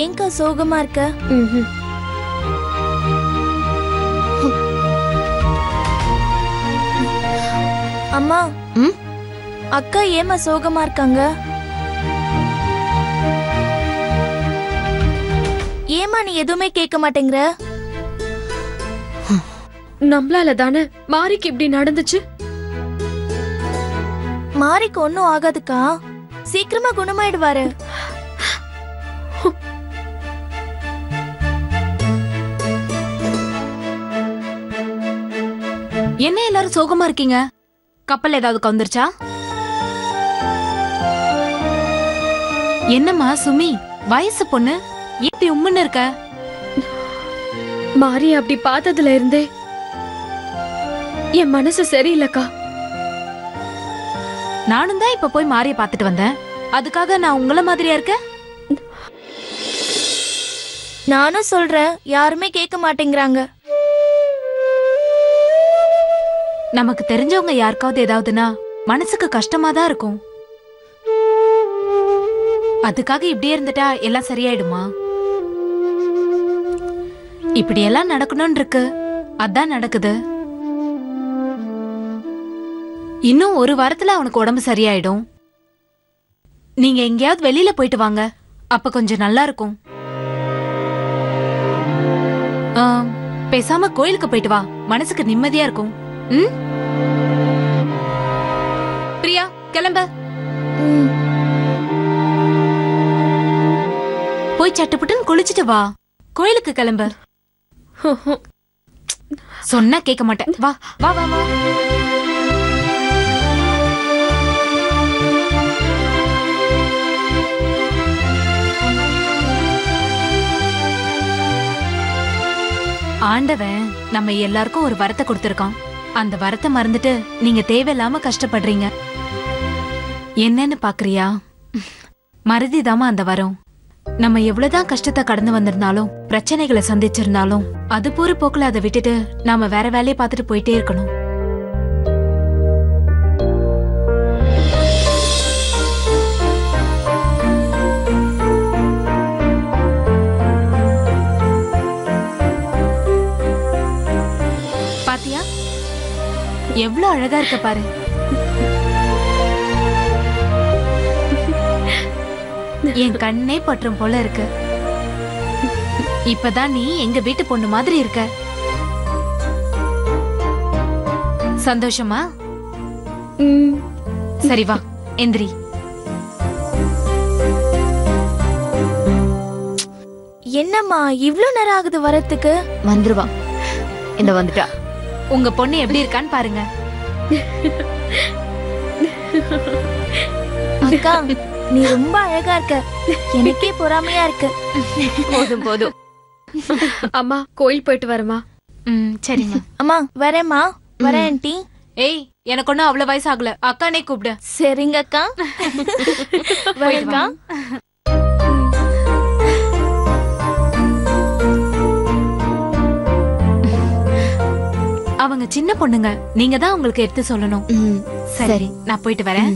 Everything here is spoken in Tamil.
ஏன்க்கா சோகமா இருக்க? அம்மா, அக்கா ஏமா சோகமா இருக்காங்க? ஏமா நீ எதுவுமே கேட்க மாட்டேங்கிற? நம்மளால தானே மாரிக்கு இப்படி நடந்துச்சு. மாரிக்கு ஒன்னும் ஆகாதுக்கா, சீக்கிரமா குணமாயிடுவாரு. என்ன எல்லாரும் சோகமா இருக்கீங்க? கப்பல் ஏதாவது கவுந்துருச்சா? என்னம்மா சுமி, வயசு பொண்ணு எப்படி உம்முன்னு இருக்க? மாரி அப்படி பார்த்ததுல இருந்தே என் மனசு சரியில்லக்கா. நானும் தான் இப்ப போய் மாரிய பாத்துட்டு வந்தேன். அதுக்காக நான் உங்கள மாதிரியா இருக்க? நானும் சொல்றேன், யாருமே கேட்க மாட்டேங்கிறாங்க. நமக்கு தெரிஞ்சவங்க யாருக்காவது ஏதாவதுன்னா மனசுக்கு கஷ்டமா தான் இருக்கும். அதுக்காக இப்படியே இருந்துட்டா எல்லாம் சரியாயிடுமா? இப்படி எல்லாம் நடக்கணும்னு இருக்கு, அதான் நடக்குது. இன்னும் ஒரு வாரத்துல அவனுக்கு உடம்பு சரியாயிடும். நீங்க எங்கேயாவது வெளியில போயிட்டு வாங்க, அப்ப கொஞ்சம் நல்லா இருக்கும். பேசாம கோயிலுக்கு போயிட்டு வா, மனசுக்கு நிம்மதியா இருக்கும். பிரியா, கிளம்ப. போய் சட்டுப்புட்டுன்னு குளிச்சுட்டு வா, கோயிலுக்கு கிளம்ப. சொன்னா கேட்க மாட்டேன். வா வா வா வா. ஆண்டவன் நம்ம எல்லாருக்கும் ஒரு வரத்தை கொடுத்திருக்கான். அந்த வரத்தை மறந்துட்டு நீங்க தேவையில்லாம கஷ்டப்படுறீங்க. என்னன்னு பாக்குறியா? மறதிதாமா அந்த வரம். நம்ம எவ்வளவுதான் கஷ்டத்தை கடந்து வந்திருந்தாலும், பிரச்சனைகளை சந்திச்சிருந்தாலும், அது போற போக்குல அதை விட்டுட்டு நாம வேற வேலையை பார்த்துட்டு போயிட்டே இருக்கணும். பாத்தியா எவ்வளவு அழகா இருக்க பாரு. என் கண்ணே பற்றும் போல இருக்கு. இப்பதான் நீ எங்க வீட்டு பொண்ணு மாதிரி இருக்க. சந்தோஷமா? சரி வா, எந்திரி. என்னம்மா இவ்ளோ நேரம் ஆகுது வரத்துக்கு? வந்துருவா, இந்த வந்துட்டா. உங்க பொண்ணு எப்படி இருக்கான்னு பாருங்க. அக்கா, நீ ரொம்ப அழகா இருக்க, எனக்கே பொறாமையா இருக்கு. போதும் போதும். அம்மா, கோயில் போயிட்டு வரமா? சரிம்மா. அம்மா வரேம்மா. வரேன் ஆண்டி. ஏய், எனக்கு ஒன்னும் அவ்வளவு வயசு ஆகல, அக்கானே கூப்பிடு. சரிங்க அக்கா. வரேன்க்கா. அவங்க சின்ன பொண்ணுங்க, நீங்க தான் உங்களுக்கு எடுத்து சொல்லணும். சரி, நான் போயிட்டு வரேன்.